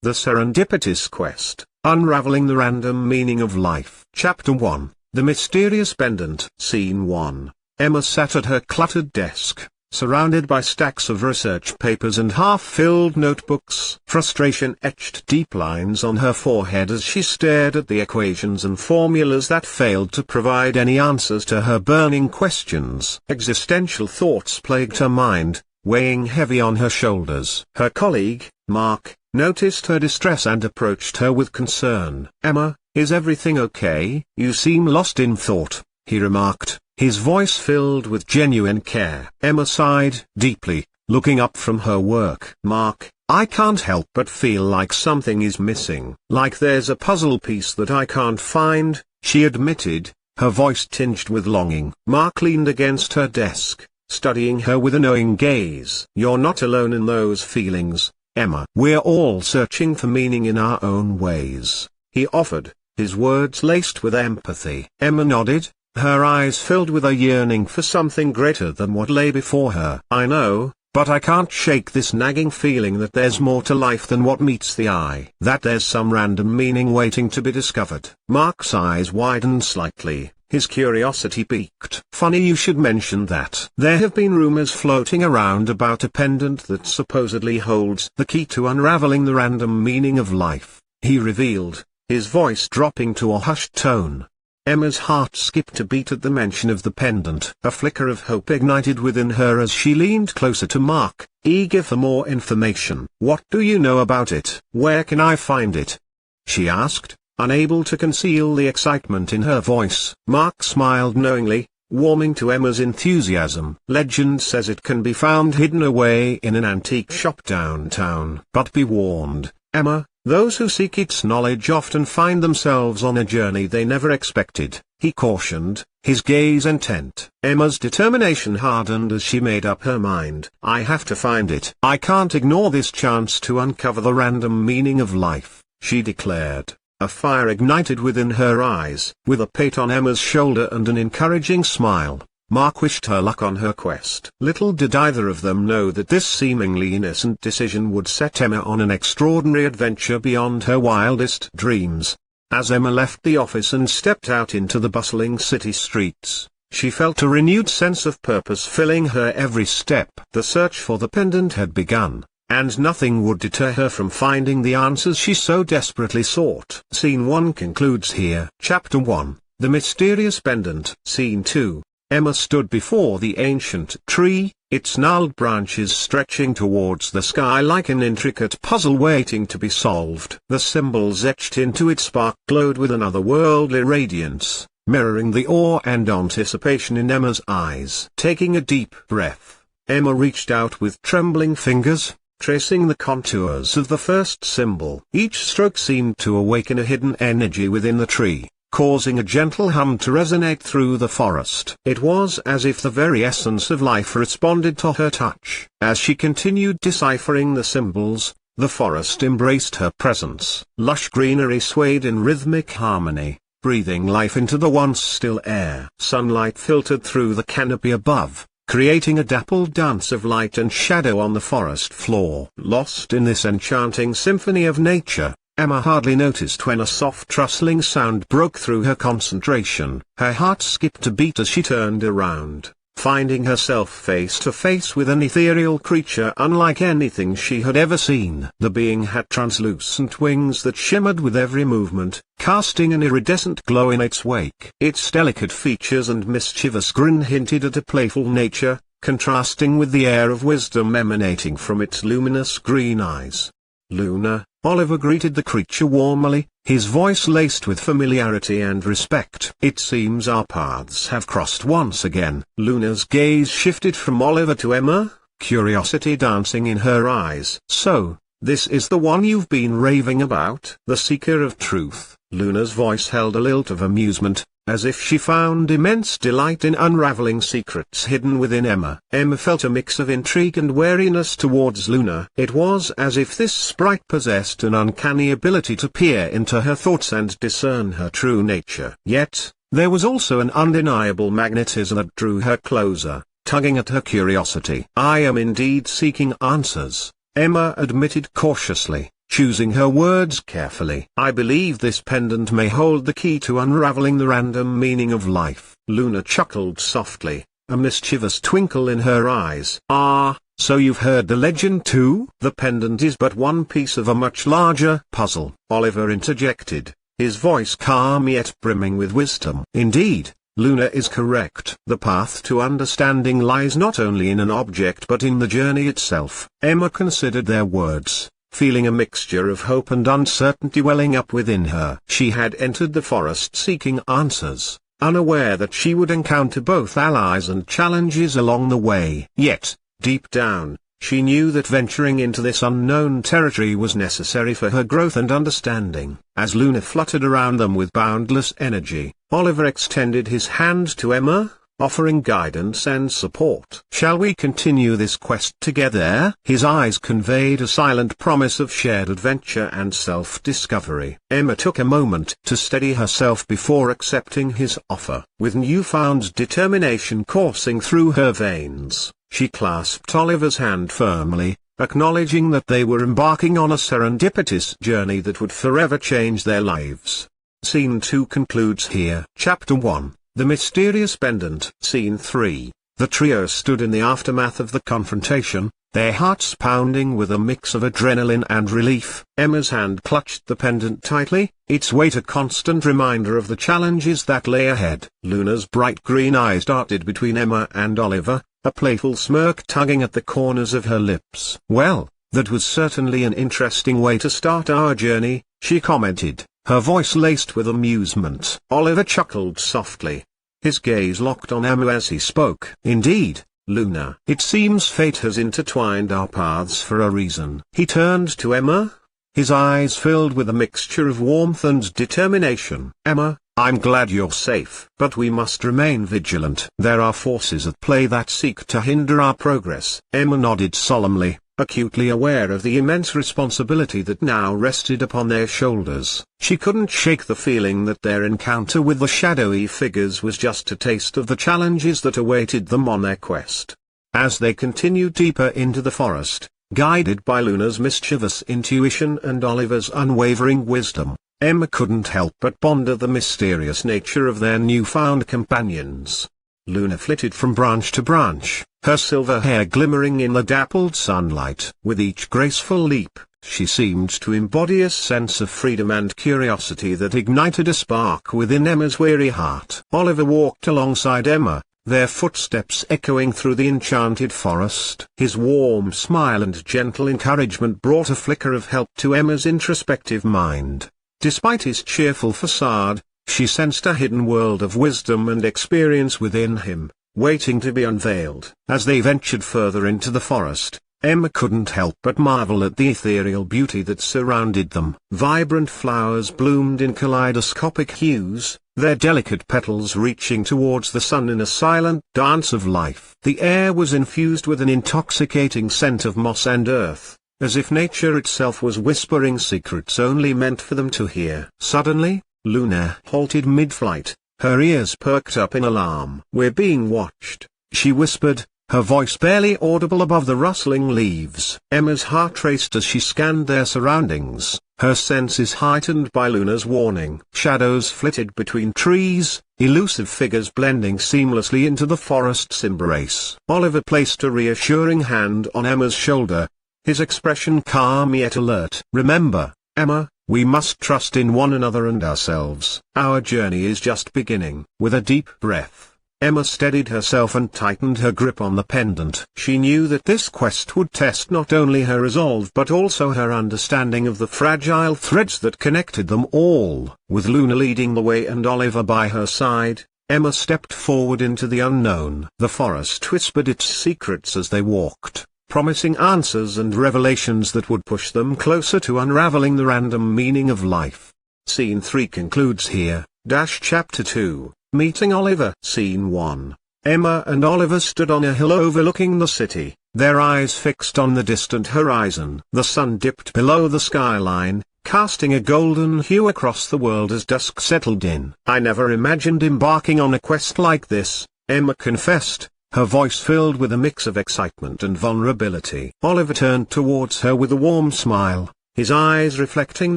The Serendipitous Quest, Unraveling the Random Meaning of Life. Chapter 1, The Mysterious Pendant. Scene 1. Emma sat at her cluttered desk, surrounded by stacks of research papers and half-filled notebooks. Frustration etched deep lines on her forehead as she stared at the equations and formulas that failed to provide any answers to her burning questions. Existential thoughts plagued her mind, weighing heavy on her shoulders. Her colleague, Mark, noticed her distress and approached her with concern. "Emma, is everything okay? You seem lost in thought," he remarked, his voice filled with genuine care. Emma sighed deeply, looking up from her work. "Mark, I can't help but feel like something is missing. Like there's a puzzle piece that I can't find," she admitted, her voice tinged with longing. Mark leaned against her desk, studying her with a knowing gaze. "You're not alone in those feelings, Emma. We're all searching for meaning in our own ways," he offered, his words laced with empathy. Emma nodded, her eyes filled with a yearning for something greater than what lay before her. "I know, but I can't shake this nagging feeling that there's more to life than what meets the eye. That there's some random meaning waiting to be discovered." Mark's eyes widened slightly, his curiosity piqued. "Funny you should mention that. There have been rumors floating around about a pendant that supposedly holds the key to unraveling the random meaning of life," he revealed, his voice dropping to a hushed tone. Emma's heart skipped a beat at the mention of the pendant. A flicker of hope ignited within her as she leaned closer to Mark, eager for more information. "What do you know about it? Where can I find it?" she asked, unable to conceal the excitement in her voice. Mark smiled knowingly, warming to Emma's enthusiasm. "Legend says it can be found hidden away in an antique shop downtown. But be warned, Emma, those who seek its knowledge often find themselves on a journey they never expected," he cautioned, his gaze intent. Emma's determination hardened as she made up her mind. "I have to find it. I can't ignore this chance to uncover the random meaning of life," she declared, a fire ignited within her eyes. With a pat on Emma's shoulder and an encouraging smile, Mark wished her luck on her quest. Little did either of them know that this seemingly innocent decision would set Emma on an extraordinary adventure beyond her wildest dreams. As Emma left the office and stepped out into the bustling city streets, she felt a renewed sense of purpose filling her every step. The search for the pendant had begun, and nothing would deter her from finding the answers she so desperately sought. Scene 1 concludes here. Chapter 1, The Mysterious Pendant. Scene 2. Emma stood before the ancient tree, its gnarled branches stretching towards the sky like an intricate puzzle waiting to be solved. The symbols etched into its bark glowed with an otherworldly radiance, mirroring the awe and anticipation in Emma's eyes. Taking a deep breath, Emma reached out with trembling fingers, tracing the contours of the first symbol. Each stroke seemed to awaken a hidden energy within the tree, causing a gentle hum to resonate through the forest. It was as if the very essence of life responded to her touch. As she continued deciphering the symbols, the forest embraced her presence. Lush greenery swayed in rhythmic harmony, breathing life into the once still air. Sunlight filtered through the canopy above, creating a dappled dance of light and shadow on the forest floor. Lost in this enchanting symphony of nature, Emma hardly noticed when a soft rustling sound broke through her concentration. Her heart skipped a beat as she turned around, finding herself face to face with an ethereal creature unlike anything she had ever seen. The being had translucent wings that shimmered with every movement, casting an iridescent glow in its wake. Its delicate features and mischievous grin hinted at a playful nature, contrasting with the air of wisdom emanating from its luminous green eyes. "Luna," Oliver greeted the creature warmly, his voice laced with familiarity and respect. "It seems our paths have crossed once again." Luna's gaze shifted from Oliver to Emma, curiosity dancing in her eyes. "So, this is the one you've been raving about?" "The seeker of truth." Luna's voice held a lilt of amusement, as if she found immense delight in unraveling secrets hidden within Emma. Emma felt a mix of intrigue and wariness towards Luna. It was as if this sprite possessed an uncanny ability to peer into her thoughts and discern her true nature. Yet, there was also an undeniable magnetism that drew her closer, tugging at her curiosity. "I am indeed seeking answers," Emma admitted cautiously, choosing her words carefully. I believe this pendant may hold the key to unraveling the random meaning of life. Luna chuckled softly, a mischievous twinkle in her eyes. Ah, so you've heard the legend too? The pendant is but one piece of a much larger puzzle, Oliver interjected, his voice calm yet brimming with wisdom. Indeed, Luna is correct. The path to understanding lies not only in an object but in the journey itself. Emma considered their words, feeling a mixture of hope and uncertainty welling up within her. She had entered the forest seeking answers, unaware that she would encounter both allies and challenges along the way. Yet, deep down, she knew that venturing into this unknown territory was necessary for her growth and understanding. As Luna fluttered around them with boundless energy, Oliver extended his hand to Emma, offering guidance and support. "Shall we continue this quest together?" His eyes conveyed a silent promise of shared adventure and self-discovery. Emma took a moment to steady herself before accepting his offer. With newfound determination coursing through her veins, she clasped Oliver's hand firmly, acknowledging that they were embarking on a serendipitous journey that would forever change their lives. Scene 2 concludes here. Chapter 1. The Mysterious Pendant. Scene 3. The trio stood in the aftermath of the confrontation, their hearts pounding with a mix of adrenaline and relief. Emma's hand clutched the pendant tightly, its weight a constant reminder of the challenges that lay ahead. Luna's bright green eyes darted between Emma and Oliver, a playful smirk tugging at the corners of her lips. "Well, that was certainly an interesting way to start our journey," she commented, her voice laced with amusement. Oliver chuckled softly, his gaze locked on Emma as he spoke. "Indeed, Luna. It seems fate has intertwined our paths for a reason." He turned to Emma, his eyes filled with a mixture of warmth and determination. "Emma, I'm glad you're safe. But we must remain vigilant. There are forces at play that seek to hinder our progress." Emma nodded solemnly, acutely aware of the immense responsibility that now rested upon their shoulders. She couldn't shake the feeling that their encounter with the shadowy figures was just a taste of the challenges that awaited them on their quest. As they continued deeper into the forest, guided by Luna's mischievous intuition and Oliver's unwavering wisdom, Emma couldn't help but ponder the mysterious nature of their newfound companions. Luna flitted from branch to branch, her silver hair glimmering in the dappled sunlight. With each graceful leap, she seemed to embody a sense of freedom and curiosity that ignited a spark within Emma's weary heart. Oliver walked alongside Emma, their footsteps echoing through the enchanted forest. His warm smile and gentle encouragement brought a flicker of help to Emma's introspective mind. Despite his cheerful facade, she sensed a hidden world of wisdom and experience within him, waiting to be unveiled. As they ventured further into the forest, Emma couldn't help but marvel at the ethereal beauty that surrounded them. Vibrant flowers bloomed in kaleidoscopic hues, their delicate petals reaching towards the sun in a silent dance of life. The air was infused with an intoxicating scent of moss and earth, as if nature itself was whispering secrets only meant for them to hear. Suddenly, Luna halted mid-flight, her ears perked up in alarm. "We're being watched," she whispered, her voice barely audible above the rustling leaves. Emma's heart raced as she scanned their surroundings, her senses heightened by Luna's warning. Shadows flitted between trees, elusive figures blending seamlessly into the forest's embrace. Oliver placed a reassuring hand on Emma's shoulder, his expression calm yet alert. "Remember, Emma, we must trust in one another and ourselves. Our journey is just beginning." With a deep breath, Emma steadied herself and tightened her grip on the pendant. She knew that this quest would test not only her resolve but also her understanding of the fragile threads that connected them all. With Luna leading the way and Oliver by her side, Emma stepped forward into the unknown. The forest whispered its secrets as they walked, promising answers and revelations that would push them closer to unraveling the random meaning of life. Scene 3 concludes here. Chapter 2. Meeting Oliver. Scene 1. Emma and Oliver stood on a hill overlooking the city, their eyes fixed on the distant horizon. The sun dipped below the skyline, casting a golden hue across the world as dusk settled in. "I never imagined embarking on a quest like this," Emma confessed, her voice filled with a mix of excitement and vulnerability. Oliver turned towards her with a warm smile, his eyes reflecting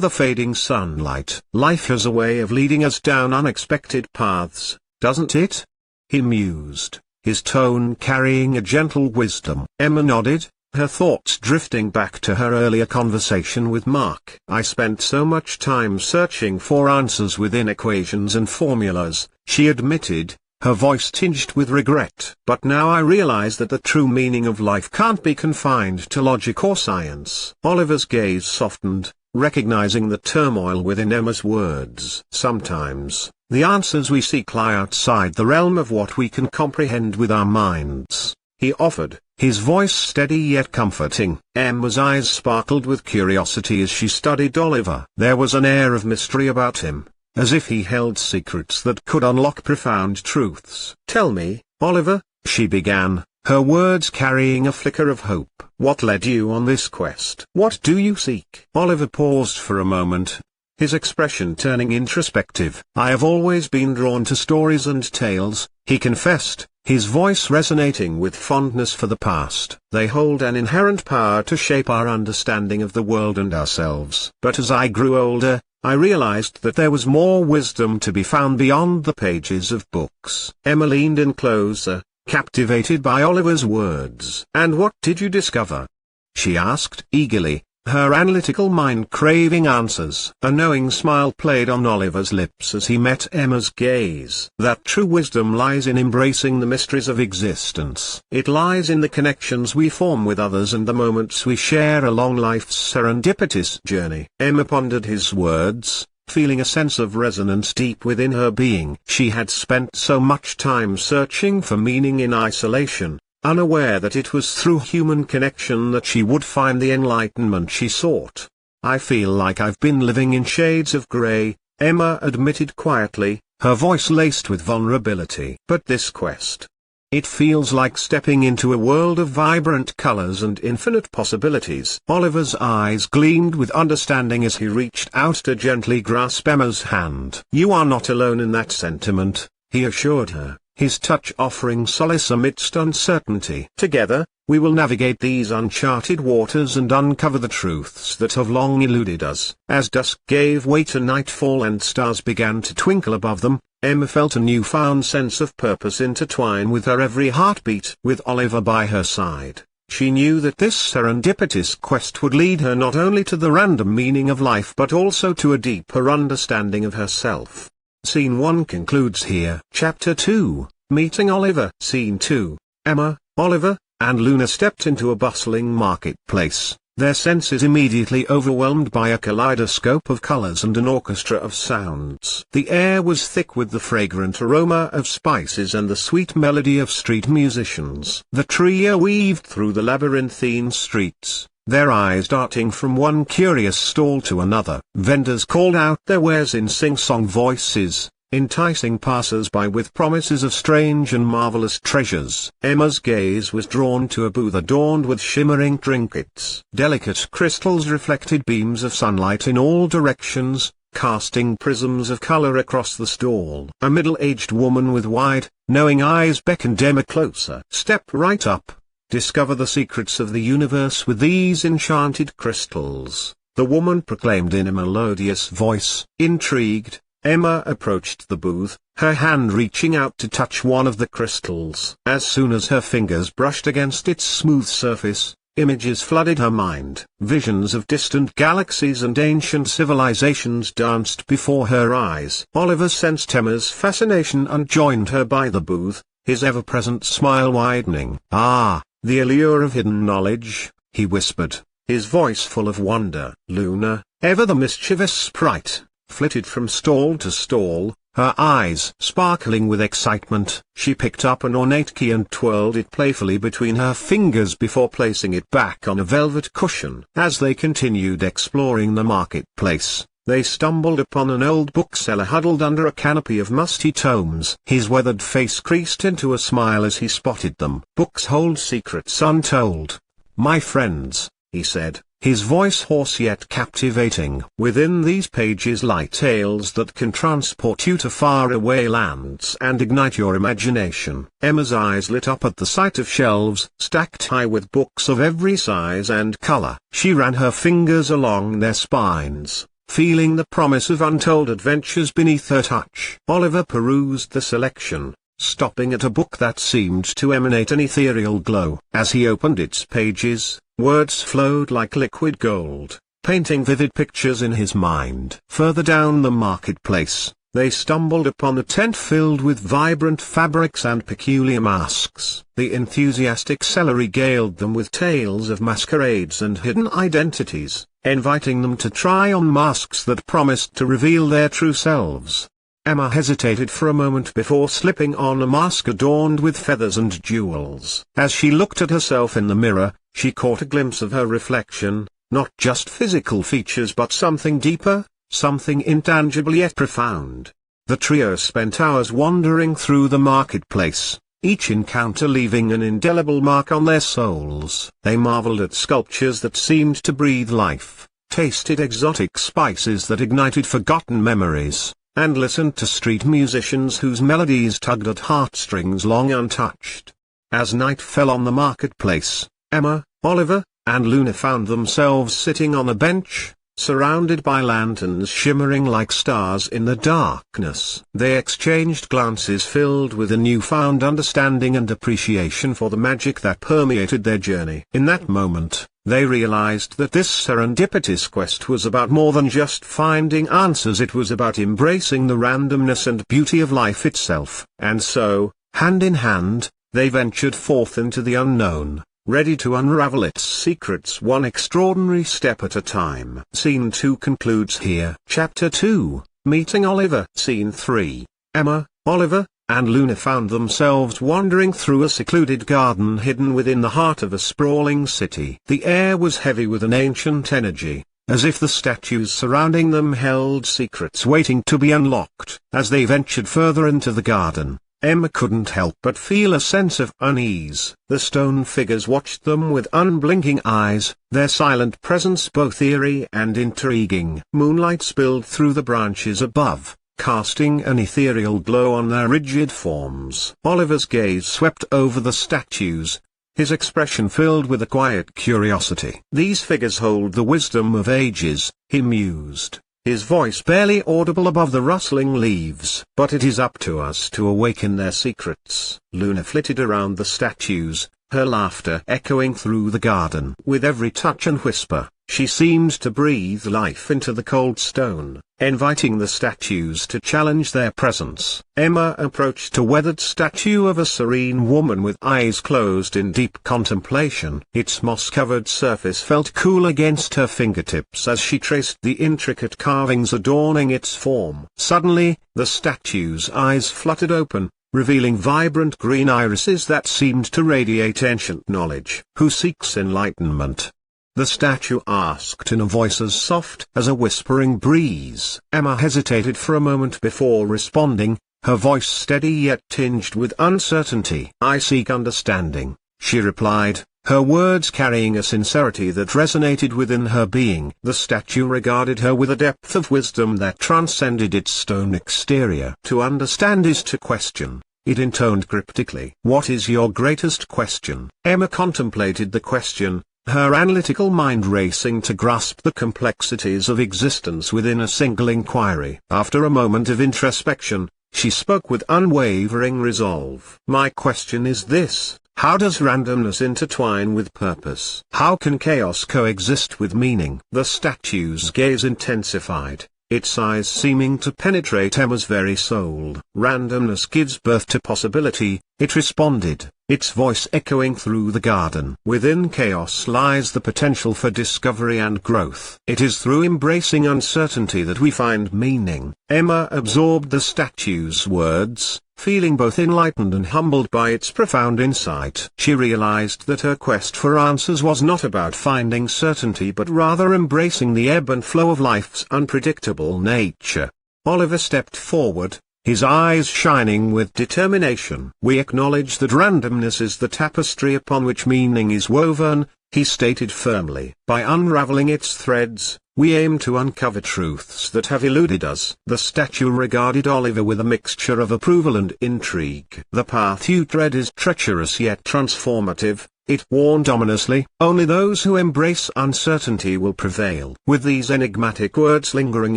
the fading sunlight. "Life has a way of leading us down unexpected paths, doesn't it?" he mused, his tone carrying a gentle wisdom. Emma nodded, her thoughts drifting back to her earlier conversation with Mark. "I spent so much time searching for answers within equations and formulas," she admitted, her voice tinged with regret. "But now I realize that the true meaning of life can't be confined to logic or science." Oliver's gaze softened, recognizing the turmoil within Emma's words. "Sometimes, the answers we seek lie outside the realm of what we can comprehend with our minds," he offered, his voice steady yet comforting. Emma's eyes sparkled with curiosity as she studied Oliver. There was an air of mystery about him, as if he held secrets that could unlock profound truths. "Tell me, Oliver," she began, her words carrying a flicker of hope. "What led you on this quest? What do you seek?" Oliver paused for a moment, his expression turning introspective. "I have always been drawn to stories and tales," he confessed, his voice resonating with fondness for the past. "They hold an inherent power to shape our understanding of the world and ourselves. But as I grew older, I realized that there was more wisdom to be found beyond the pages of books." Emma leaned in closer, captivated by Oliver's words. "And what did you discover?" she asked eagerly, her analytical mind craving answers. A knowing smile played on Oliver's lips as he met Emma's gaze. "That true wisdom lies in embracing the mysteries of existence. It lies in the connections we form with others and the moments we share along life's serendipitous journey." Emma pondered his words, feeling a sense of resonance deep within her being. She had spent so much time searching for meaning in isolation, unaware that it was through human connection that she would find the enlightenment she sought. "I feel like I've been living in shades of grey," Emma admitted quietly, her voice laced with vulnerability. "But this quest, it feels like stepping into a world of vibrant colors and infinite possibilities." Oliver's eyes gleamed with understanding as he reached out to gently grasp Emma's hand. "You are not alone in that sentiment," he assured her, his touch offering solace amidst uncertainty. "Together, we will navigate these uncharted waters and uncover the truths that have long eluded us." As dusk gave way to nightfall and stars began to twinkle above them, Emma felt a newfound sense of purpose intertwine with her every heartbeat. With Oliver by her side, she knew that this serendipitous quest would lead her not only to the random meaning of life but also to a deeper understanding of herself. Scene 1 concludes here. Chapter 2, Meeting Oliver. Scene 2, Emma, Oliver, and Luna stepped into a bustling marketplace, their senses immediately overwhelmed by a kaleidoscope of colors and an orchestra of sounds. The air was thick with the fragrant aroma of spices and the sweet melody of street musicians. The trio weaved through the labyrinthine streets, their eyes darting from one curious stall to another. Vendors called out their wares in sing-song voices, enticing passers-by with promises of strange and marvelous treasures. Emma's gaze was drawn to a booth adorned with shimmering trinkets. Delicate crystals reflected beams of sunlight in all directions, casting prisms of color across the stall. A middle-aged woman with wide, knowing eyes beckoned Emma closer. "Step right up. Discover the secrets of the universe with these enchanted crystals," the woman proclaimed in a melodious voice. Intrigued, Emma approached the booth, her hand reaching out to touch one of the crystals. As soon as her fingers brushed against its smooth surface, images flooded her mind. Visions of distant galaxies and ancient civilizations danced before her eyes. Oliver sensed Emma's fascination and joined her by the booth, his ever-present smile widening. "Ah, the allure of hidden knowledge," he whispered, his voice full of wonder. Luna, ever the mischievous sprite, flitted from stall to stall, her eyes sparkling with excitement. She picked up an ornate key and twirled it playfully between her fingers before placing it back on a velvet cushion. As they continued exploring the marketplace, they stumbled upon an old bookseller huddled under a canopy of musty tomes. His weathered face creased into a smile as he spotted them. "Books hold secrets untold, my friends," he said, his voice hoarse yet captivating. Within these pages lie tales that can transport you to faraway lands and ignite your imagination. Emma's eyes lit up at the sight of shelves stacked high with books of every size and color. She ran her fingers along their spines, feeling the promise of untold adventures beneath her touch. Oliver perused the selection, stopping at a book that seemed to emanate an ethereal glow. As he opened its pages, words flowed like liquid gold, painting vivid pictures in his mind. Further down the marketplace, they stumbled upon a tent filled with vibrant fabrics and peculiar masks. The enthusiastic seller regaled them with tales of masquerades and hidden identities, inviting them to try on masks that promised to reveal their true selves. Emma hesitated for a moment before slipping on a mask adorned with feathers and jewels. As she looked at herself in the mirror, she caught a glimpse of her reflection, not just physical features but something deeper, something intangible yet profound. The trio spent hours wandering through the marketplace, each encounter leaving an indelible mark on their souls. They marveled at sculptures that seemed to breathe life, tasted exotic spices that ignited forgotten memories, and listened to street musicians whose melodies tugged at heartstrings long untouched. As night fell on the marketplace, Emma, Oliver, and Luna found themselves sitting on a bench, surrounded by lanterns shimmering like stars in the darkness. They exchanged glances filled with a newfound understanding and appreciation for the magic that permeated their journey. In that moment, they realized that this serendipitous quest was about more than just finding answers. It was about embracing the randomness and beauty of life itself. And so, hand in hand, they ventured forth into the unknown, ready to unravel its secrets one extraordinary step at a time. Scene 2 concludes here. Chapter 2, Meeting Oliver. Scene 3, Emma, Oliver, and Luna found themselves wandering through a secluded garden hidden within the heart of a sprawling city. The air was heavy with an ancient energy, as if the statues surrounding them held secrets waiting to be unlocked. As they ventured further into the garden, Emma couldn't help but feel a sense of unease. The stone figures watched them with unblinking eyes, their silent presence both eerie and intriguing. Moonlight spilled through the branches above, casting an ethereal glow on their rigid forms. Oliver's gaze swept over the statues, his expression filled with a quiet curiosity. These figures hold the wisdom of ages, he mused, his voice barely audible above the rustling leaves. But it is up to us to awaken their secrets. Luna flitted around the statues, her laughter echoing through the garden. With every touch and whisper, she seemed to breathe life into the cold stone, inviting the statues to challenge their presence. Emma approached a weathered statue of a serene woman with eyes closed in deep contemplation. Its moss-covered surface felt cool against her fingertips as she traced the intricate carvings adorning its form. Suddenly, the statue's eyes fluttered open, revealing vibrant green irises that seemed to radiate ancient knowledge. Who seeks enlightenment? The statue asked in a voice as soft as a whispering breeze. Emma hesitated for a moment before responding, her voice steady yet tinged with uncertainty. I seek understanding, she replied, her words carrying a sincerity that resonated within her being. The statue regarded her with a depth of wisdom that transcended its stone exterior. To understand is to question, it intoned cryptically. What is your greatest question? Emma contemplated the question, her analytical mind racing to grasp the complexities of existence within a single inquiry. After a moment of introspection, she spoke with unwavering resolve. My question is this: how does randomness intertwine with purpose? How can chaos coexist with meaning? The statue's gaze intensified, its eyes seeming to penetrate Emma's very soul. Randomness gives birth to possibility, it responded, its voice echoing through the garden. Within chaos lies the potential for discovery and growth. It is through embracing uncertainty that we find meaning. Emma absorbed the statue's words, feeling both enlightened and humbled by its profound insight. She realized that her quest for answers was not about finding certainty but rather embracing the ebb and flow of life's unpredictable nature. Oliver stepped forward, his eyes shining with determination. "We acknowledge that randomness is the tapestry upon which meaning is woven," he stated firmly. "By unraveling its threads, we aim to uncover truths that have eluded us." The statue regarded Oliver with a mixture of approval and intrigue. "The path you tread is treacherous yet transformative," it warned ominously. "Only those who embrace uncertainty will prevail." With these enigmatic words lingering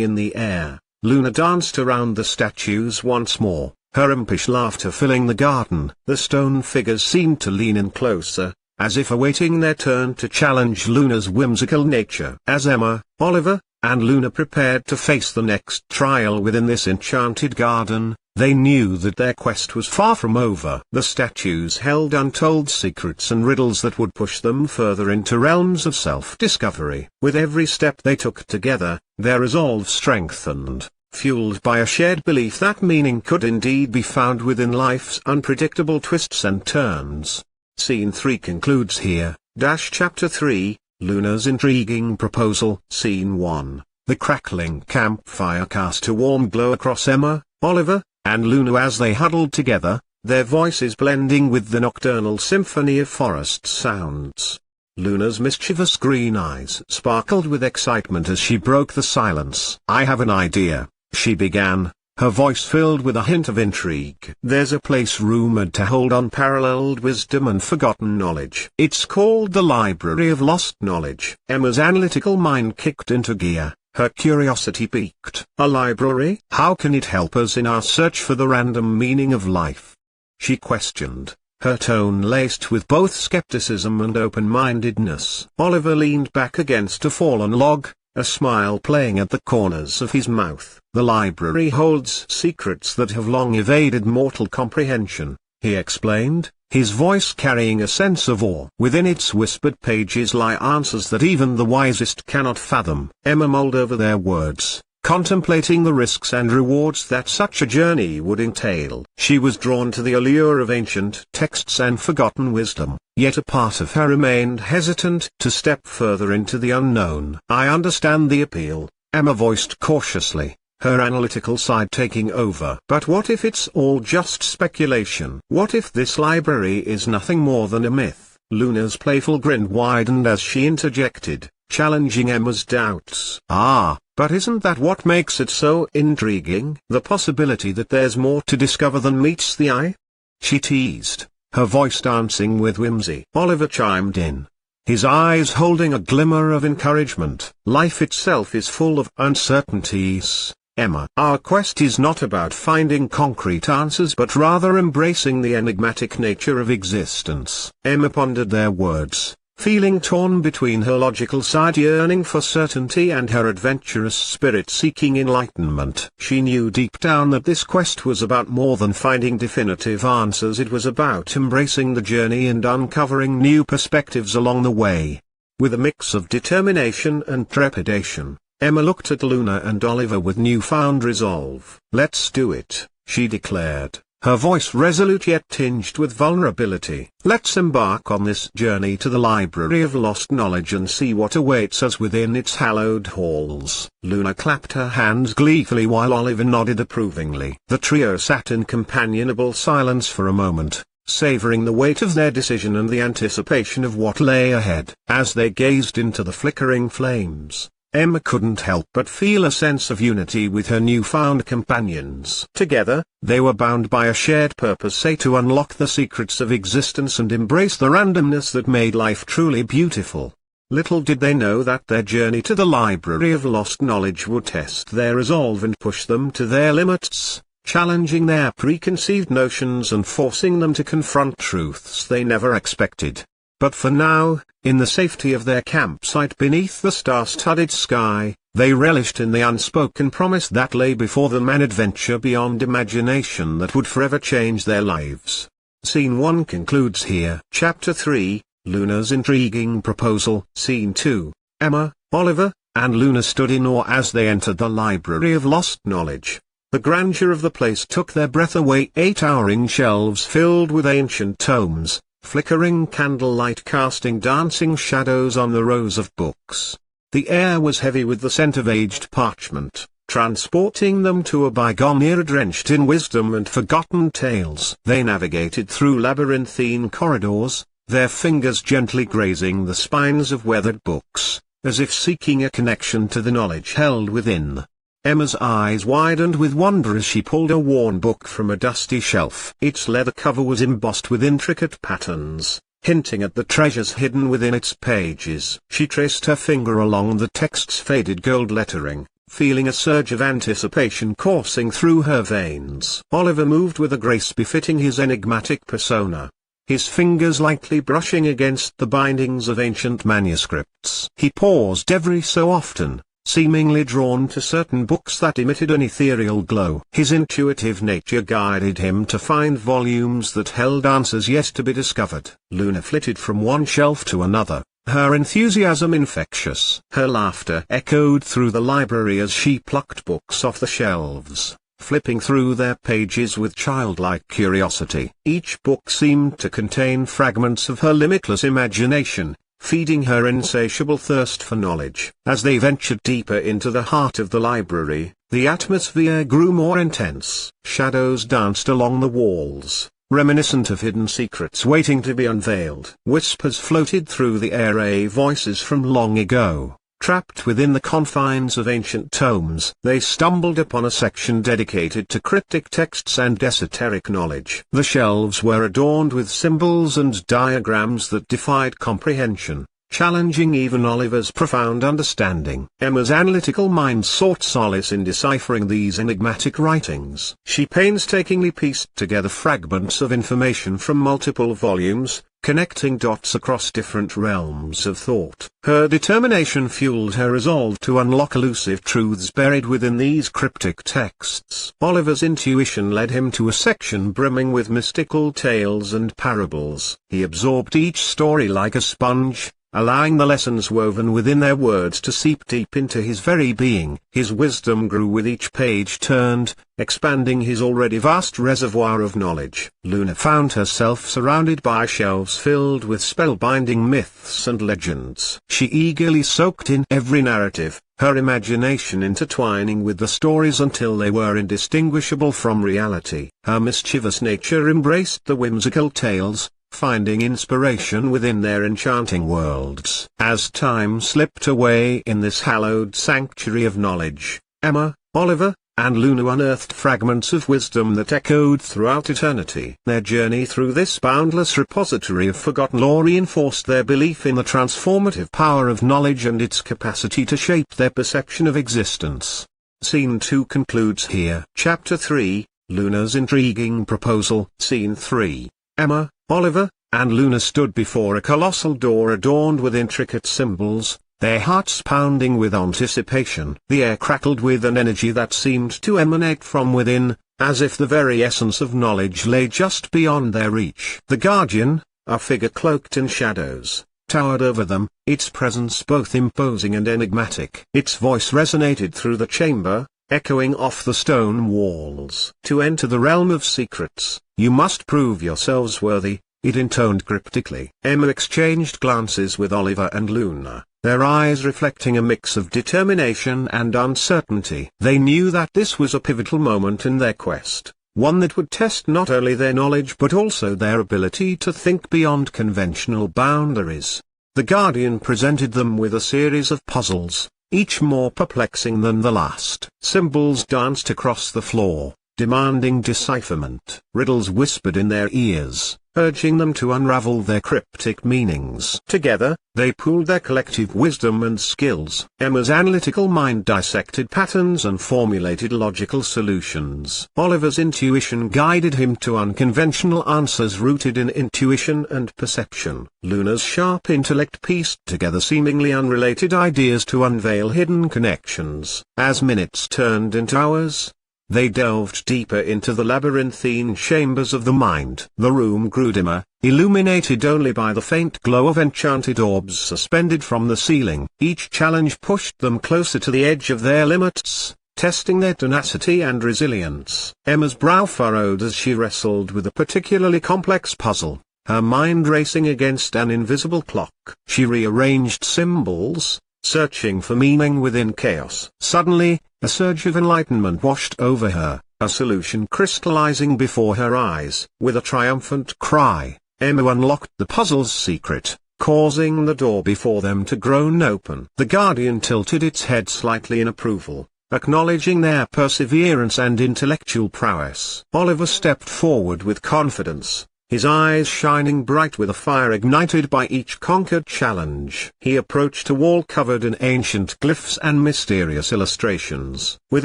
in the air, Luna danced around the statues once more, her impish laughter filling the garden. The stone figures seemed to lean in closer, as if awaiting their turn to challenge Luna's whimsical nature. As Emma, Oliver, and Luna prepared to face the next trial within this enchanted garden, they knew that their quest was far from over. The statues held untold secrets and riddles that would push them further into realms of self-discovery. With every step they took together, their resolve strengthened, fueled by a shared belief that meaning could indeed be found within life's unpredictable twists and turns. Scene 3 concludes here. Chapter 3, Luna's intriguing proposal. Scene 1. The crackling campfire cast a warm glow across Emma, Oliver, and Luna as they huddled together, their voices blending with the nocturnal symphony of forest sounds. Luna's mischievous green eyes sparkled with excitement as she broke the silence. "I have an idea," she began, her voice filled with a hint of intrigue. "There's a place rumored to hold unparalleled wisdom and forgotten knowledge. It's called the Library of Lost Knowledge." Emma's analytical mind kicked into gear, her curiosity piqued. "A library? How can it help us in our search for the random meaning of life?" she questioned, her tone laced with both skepticism and open-mindedness. Oliver leaned back against a fallen log, a smile playing at the corners of his mouth. "The library holds secrets that have long evaded mortal comprehension," he explained, his voice carrying a sense of awe. "Within its whispered pages lie answers that even the wisest cannot fathom." Emma mulled over their words, contemplating the risks and rewards that such a journey would entail. She was drawn to the allure of ancient texts and forgotten wisdom, yet a part of her remained hesitant to step further into the unknown. "I understand the appeal," Emma voiced cautiously, her analytical side taking over. "But what if it's all just speculation? What if this library is nothing more than a myth?" Luna's playful grin widened as she interjected, challenging Emma's doubts. But isn't that what makes it so intriguing? The possibility that there's more to discover than meets the eye?" she teased, her voice dancing with whimsy. Oliver chimed in, his eyes holding a glimmer of encouragement. "Life itself is full of uncertainties, Emma. Our quest is not about finding concrete answers but rather embracing the enigmatic nature of existence." Emma pondered their words, feeling torn between her logical side yearning for certainty and her adventurous spirit seeking enlightenment. She knew deep down that this quest was about more than finding definitive answers. It was about embracing the journey and uncovering new perspectives along the way. With a mix of determination and trepidation, Emma looked at Luna and Oliver with newfound resolve. "Let's do it," she declared, her voice resolute yet tinged with vulnerability. "Let's embark on this journey to the Library of Lost Knowledge and see what awaits us within its hallowed halls." Luna clapped her hands gleefully while Oliver nodded approvingly. The trio sat in companionable silence for a moment, savoring the weight of their decision and the anticipation of what lay ahead. As they gazed into the flickering flames, Emma couldn't help but feel a sense of unity with her newfound companions. Together, they were bound by a shared purpose, to unlock the secrets of existence and embrace the randomness that made life truly beautiful. Little did they know that their journey to the Library of Lost Knowledge would test their resolve and push them to their limits, challenging their preconceived notions and forcing them to confront truths they never expected. But for now, in the safety of their campsite beneath the star-studded sky, they relished in the unspoken promise that lay before them, an adventure beyond imagination that would forever change their lives. Scene 1 concludes here. Chapter 3, Luna's intriguing proposal. Scene 2, Emma, Oliver, and Luna stood in awe as they entered the Library of Lost Knowledge. The grandeur of the place took their breath away. 8 towering shelves filled with ancient tomes, flickering candlelight casting dancing shadows on the rows of books. The air was heavy with the scent of aged parchment, transporting them to a bygone era drenched in wisdom and forgotten tales. They navigated through labyrinthine corridors, their fingers gently grazing the spines of weathered books, as if seeking a connection to the knowledge held within. Emma's eyes widened with wonder as she pulled a worn book from a dusty shelf. Its leather cover was embossed with intricate patterns, hinting at the treasures hidden within its pages. She traced her finger along the text's faded gold lettering, feeling a surge of anticipation coursing through her veins. Oliver moved with a grace befitting his enigmatic persona, his fingers lightly brushing against the bindings of ancient manuscripts. He paused every so often, seemingly drawn to certain books that emitted an ethereal glow. His intuitive nature guided him to find volumes that held answers yet to be discovered. Luna flitted from one shelf to another, her enthusiasm infectious. Her laughter echoed through the library as she plucked books off the shelves, flipping through their pages with childlike curiosity. Each book seemed to contain fragments of her limitless imagination, feeding her insatiable thirst for knowledge. As they ventured deeper into the heart of the library, the atmosphere grew more intense. Shadows danced along the walls, reminiscent of hidden secrets waiting to be unveiled. Whispers floated through the air, voices from long ago, trapped within the confines of ancient tomes. They stumbled upon a section dedicated to cryptic texts and esoteric knowledge. The shelves were adorned with symbols and diagrams that defied comprehension, challenging even Oliver's profound understanding. Emma's analytical mind sought solace in deciphering these enigmatic writings. She painstakingly pieced together fragments of information from multiple volumes, connecting dots across different realms of thought. Her determination fueled her resolve to unlock elusive truths buried within these cryptic texts. Oliver's intuition led him to a section brimming with mystical tales and parables. He absorbed each story like a sponge, allowing the lessons woven within their words to seep deep into his very being. His wisdom grew with each page turned, expanding his already vast reservoir of knowledge. Luna found herself surrounded by shelves filled with spellbinding myths and legends. She eagerly soaked in every narrative, her imagination intertwining with the stories until they were indistinguishable from reality. Her mischievous nature embraced the whimsical tales, finding inspiration within their enchanting worlds. As time slipped away in this hallowed sanctuary of knowledge, Emma, Oliver, and Luna unearthed fragments of wisdom that echoed throughout eternity. Their journey through this boundless repository of forgotten lore reinforced their belief in the transformative power of knowledge and its capacity to shape their perception of existence. Scene 2 concludes here. Chapter 3, Luna's Intriguing Proposal. Scene 3. Emma, Oliver, and Luna stood before a colossal door adorned with intricate symbols, their hearts pounding with anticipation. The air crackled with an energy that seemed to emanate from within, as if the very essence of knowledge lay just beyond their reach. The Guardian, a figure cloaked in shadows, towered over them, its presence both imposing and enigmatic. Its voice resonated through the chamber, echoing off the stone walls. "To enter the realm of secrets, you must prove yourselves worthy," it intoned cryptically. Emma exchanged glances with Oliver and Luna, their eyes reflecting a mix of determination and uncertainty. They knew that this was a pivotal moment in their quest, one that would test not only their knowledge but also their ability to think beyond conventional boundaries. The Guardian presented them with a series of puzzles, each more perplexing than the last. Symbols danced across the floor, demanding decipherment. Riddles whispered in their ears, urging them to unravel their cryptic meanings. Together, they pooled their collective wisdom and skills. Emma's analytical mind dissected patterns and formulated logical solutions. Oliver's intuition guided him to unconventional answers rooted in intuition and perception. Luna's sharp intellect pieced together seemingly unrelated ideas to unveil hidden connections. As minutes turned into hours, they delved deeper into the labyrinthine chambers of the mind. The room grew dimmer, illuminated only by the faint glow of enchanted orbs suspended from the ceiling. Each challenge pushed them closer to the edge of their limits, testing their tenacity and resilience. Emma's brow furrowed as she wrestled with a particularly complex puzzle, her mind racing against an invisible clock. She rearranged symbols, searching for meaning within chaos. Suddenly, A surge of enlightenment washed over her, a solution crystallizing before her eyes. With a triumphant cry, Emma unlocked the puzzle's secret, causing the door before them to groan open. The Guardian tilted its head slightly in approval, acknowledging their perseverance and intellectual prowess. Oliver stepped forward with confidence, his eyes shining bright with a fire ignited by each conquered challenge. He approached a wall covered in ancient glyphs and mysterious illustrations. With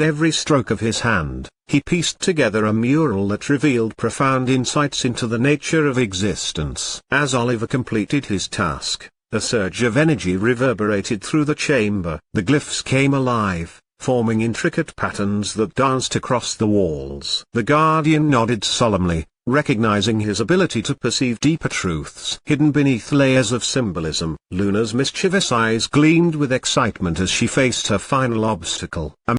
every stroke of his hand, he pieced together a mural that revealed profound insights into the nature of existence. As Oliver completed his task, a surge of energy reverberated through the chamber. The glyphs came alive, forming intricate patterns that danced across the walls. The Guardian nodded solemnly, recognizing his ability to perceive deeper truths hidden beneath layers of symbolism. Luna's mischievous eyes gleamed with excitement as she faced her final obstacle. A